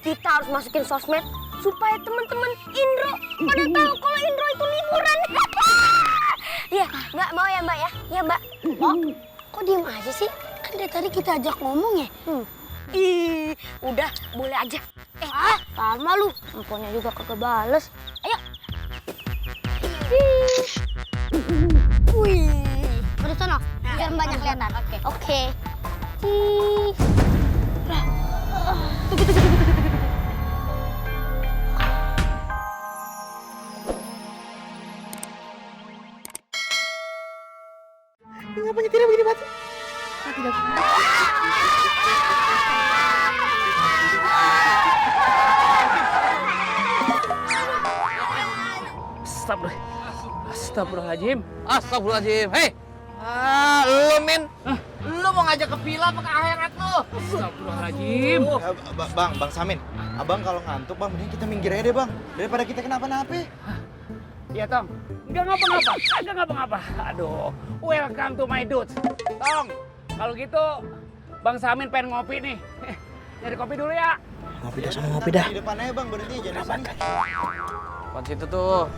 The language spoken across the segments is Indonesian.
kita harus masukin sosmed supaya teman-teman Indro pada tahu kalau Indro itu liburan. Iya, Mbak mau ya Mbak ya? Iya Mbak. Oh, kok diem aja sih? Kan dari tadi kita ajak ngomong ya. Ih, udah boleh aja. Lama lu. Handphonenya juga kagak bales. Ayo. Wih. Udah sono, biar banyak kelihatan. Oke. Ngapa nyetirnya begini banget? Tidak. Astagfirullahaladzim. Astagfirullahaladzim. Hei, lu men, lu mau ngajak ke villa apa ke akhirat lu? Astagfirullahaladzim. Bang Samin, abang kalau ngantuk bang, mending kita minggir aja deh bang, daripada kita kenapa-napa. Iya Tong, nggak ngapa-ngapa, agak ngapa-ngapa. Aduh, welcome to my dudes. Tong, kalau gitu Bang Samin pengen ngopi nih. Nyari kopi dulu ya. Ngopi dah, sama ngopi dah. Di depan aja bang, berhenti jangan di sini. Kon situ tuh.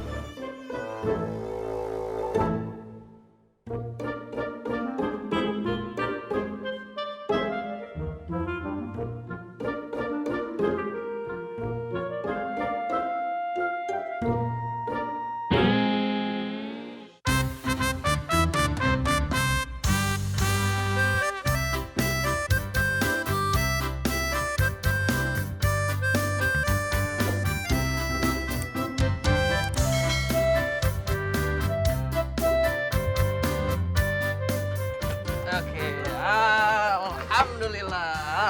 Oke, alhamdulillah.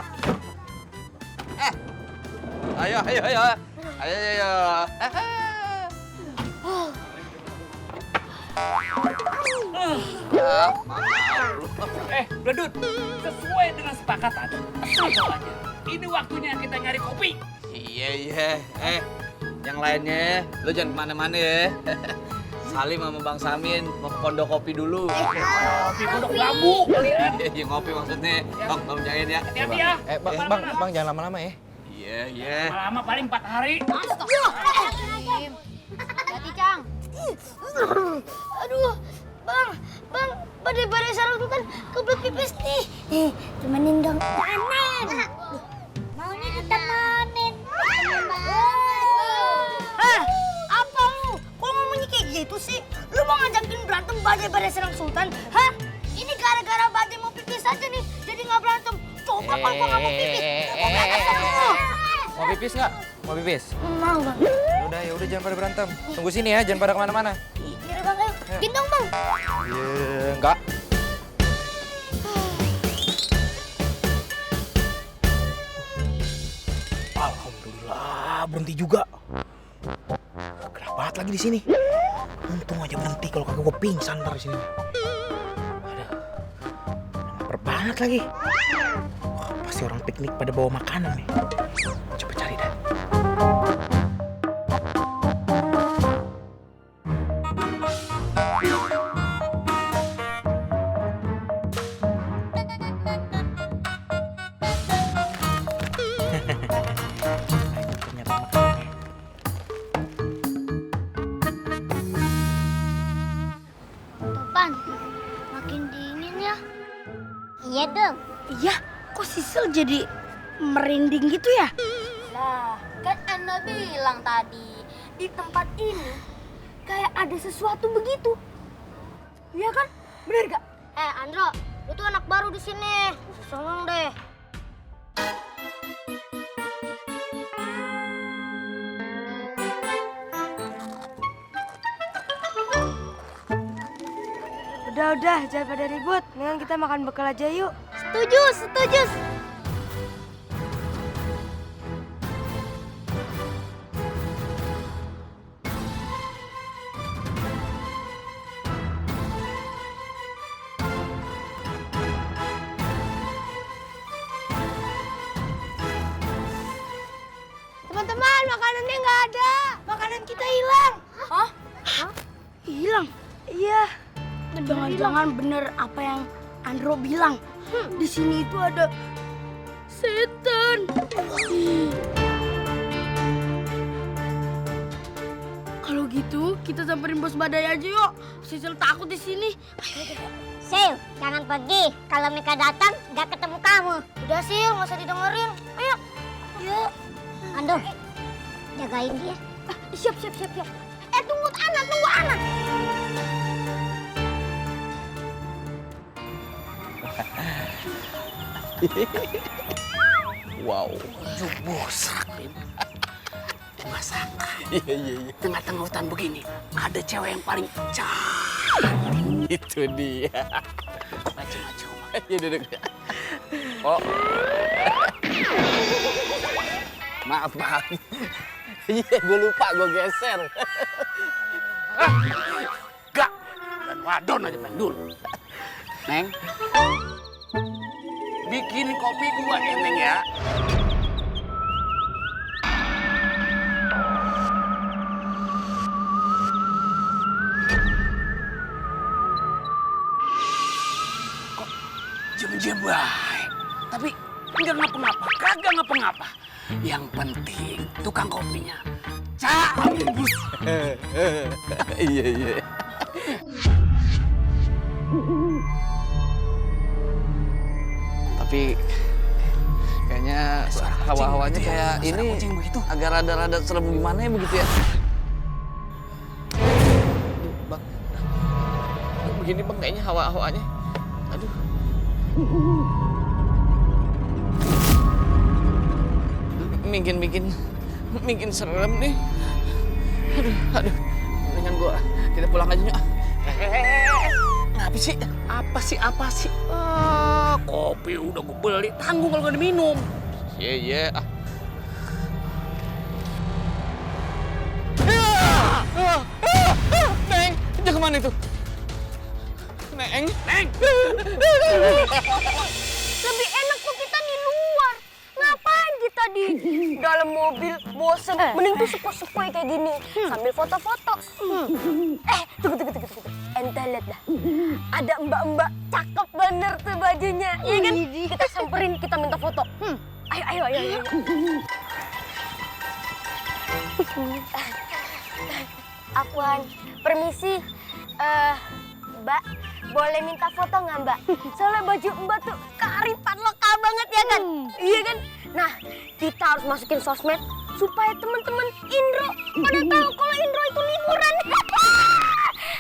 Ayo. Bedut, sesuai dengan sepakatan. Asal aja. Ini waktunya kita nyari kopi. Iya. Yang lainnya, lu jangan kemana-mana ya. Salim sama Bang Samin mau ke pondok kopi dulu. Kopi pondok bambu kalian. Iya, ngopi maksudnya. Bang, tolong jagain ya. Hati-hati ya. Bang jangan lama-lama ya. Iya. Lama paling 4 hari. Astagfirullahaladzim. Hati, Cang. Aduh, Bang, badai sarung tuh kan kebelet pipis nih. Temenin dong. Temenin. Maunya ditemenin. Apa lu? Kok ngomongnya kayak gitu sih? Lu mau ngajakin berantem badai serang sultan? Hah? Ini gara-gara badai mau pipis aja nih, jadi nggak berantem. Coba kalau gua nggak mau pipis, gua berantem sama lu. Mau pipis nggak? Mau pipis? Mau Bang. Ya udah jangan pada berantem. Tunggu sini ya, jangan pada kemana-mana. Iya Bang, ayo. Gendong Bang. Iya, enggak. Alhamdulillah, berhenti juga. Gerah banget lagi di sini. Untung aja berhenti, kalau kagak gue pingsan ntar di sini. Aduh, lapar banget lagi. Wah, pasti orang piknik pada bawa makanan nih. Coba cari dah. Topan, makin dingin ya. Iya dong. Iya, kok Sisil jadi merinding gitu ya? Lah, kan Anda bilang tadi di tempat ini kayak ada sesuatu begitu. Iya kan? Bener gak? Andro, lu tuh anak baru di sini. Songong deh. Udah, jangan pada ribut. Mendingan kita makan bekal aja yuk. Setuju. Teman-teman, makanannya nggak ada. Makanan kita hilang. Hah? Hilang? Iya. Jangan-jangan bener apa yang Andro bilang. Di sini itu ada setan. gitu kita samperin bos Badai aja yuk. Sisil takut di sini. Sil, jangan pergi. Kalau mereka datang, nggak ketemu kamu. Udah Sil, nggak usah didengerin. Ayo. Yuk. Ando, jagain dia. Siap. Tunggu anak. Wow. Bosak, Lim. Masak. Iya. Tengah-tengah hutan begini, ada cewek yang paling cantik. Itu dia. Macam-macam. Iya duduk. Oh. Maaf. Iya, gue lupa, gue geser. Gak. Dan wadon aja main dulu. Neng. Bikinin kopi gua ya, Neng ya. Kok jam-jam baik. Tapi enggak ngapa-ngapa, kagak ngapa-ngapa. Yang penting tukang kopinya cabus. Iya. Tapi kayaknya hawa-hawanya begitu ya, kayak suara ini kucing begitu. agak rada-rada serem gimana ya begitu ya. Aduh, Bang. Begini Bang kayaknya hawa-hawanya. Aduh. Bikin serem nih. Aduh. Mendingan kita pulang aja yuk. Apa sih? Kopi udah gue beli, tanggung kalau nggak diminum. Iya. Neng, dia kemana itu? Neng. Lebih enak kok kita di luar. Ngapain kita di dalam mobil bosen? Mending tuh sepoi-sepoi kayak gini sambil foto-foto. Tunggu. Ente lihat dah. Ada mbak-mbak cakep bener tuh bajunya. Iya kan? Kita samperin, kita minta foto. Ayo. Afwan, permisi. Mbak, boleh minta foto nggak Mbak? Soalnya baju Mbak tuh kearifan lokal banget ya kan? Iya kan? Nah, kita harus masukin sosmed supaya teman-teman Indro pada tahu kalau Indro itu liburan.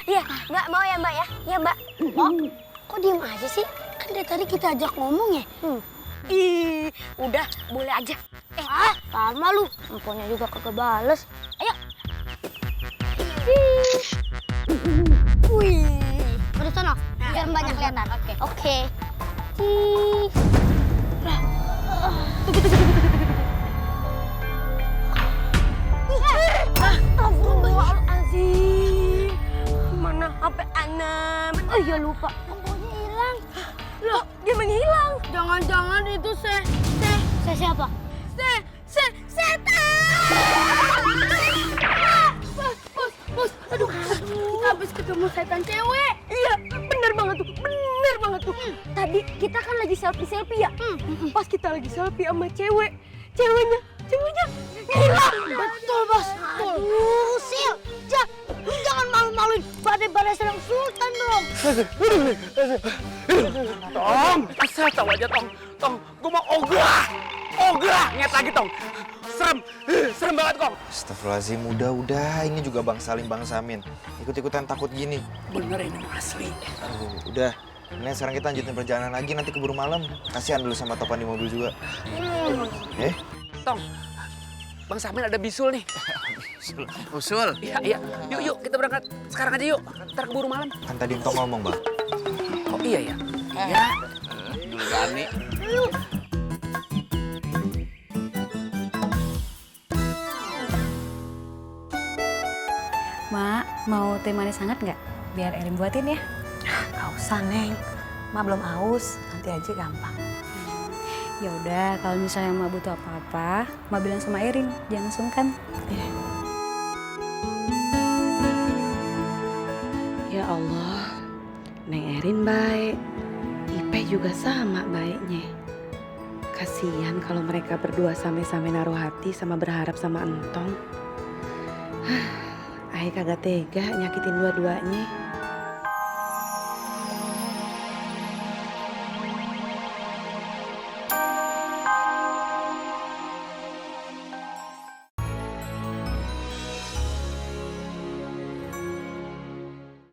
Iya, Mbak mau ya Mbak ya? Iya Mbak. Oh, kok diem aja sih? Kan dari tadi kita ajak ngomong ya? Ih, udah boleh aja. Lama lu, handphonenya juga kagak bales. Ayo. Wih. Udah sono, biar banyak kelihatan. Oke. Astagfirullahaladzim. Mana HP Anam? Oh iya lupa. Handphonenya hilang. Loh, dia menghilang. Jangan-jangan itu saya siapa? Setan. Bos, aduh, kita habis ketemu setan cewek. Iya, bener banget tuh. Tadi kita kan lagi selfie ya. Pas kita lagi selfie sama ceweknya hilang. Betul, Bos. Aduh, Sil, jangan malu-maluin Badai Sarang Sultan dong. Tong, asal tahu aja Tong, gue mau ogah, ingat lagi Tong, serem banget Kong. Astagfirullahaladzim, udah, ini juga Bang Salim, Bang Samin. Ikut-ikutan takut gini. Bener ini asli. Aduh, udah. Ini sekarang kita lanjutin perjalanan lagi, nanti keburu malam. Kasihan dulu sama Topan di mobil juga. Tong, Bang Samin ada bisul nih. Usul. Iya. Yuk kita berangkat sekarang aja yuk. Ntar keburu malam. Kan tadi Entong ngomong, Bang. Oh iya ya. Iya. Dulu Gani. Mak, mau teh manis hangat nggak? Biar Erin buatin ya. Gak usah, Neng. Ma belum haus, nanti aja gampang. Ya udah, kalau misalnya Mak butuh apa-apa, Mak bilang sama Erin, jangan sungkan. Ya Allah, Neng Erin baik. Ipe juga sama baiknya. Kasihan kalau mereka berdua sampai naruh hati sama berharap sama Entong. Ayo kagak tega nyakitin dua-duanya.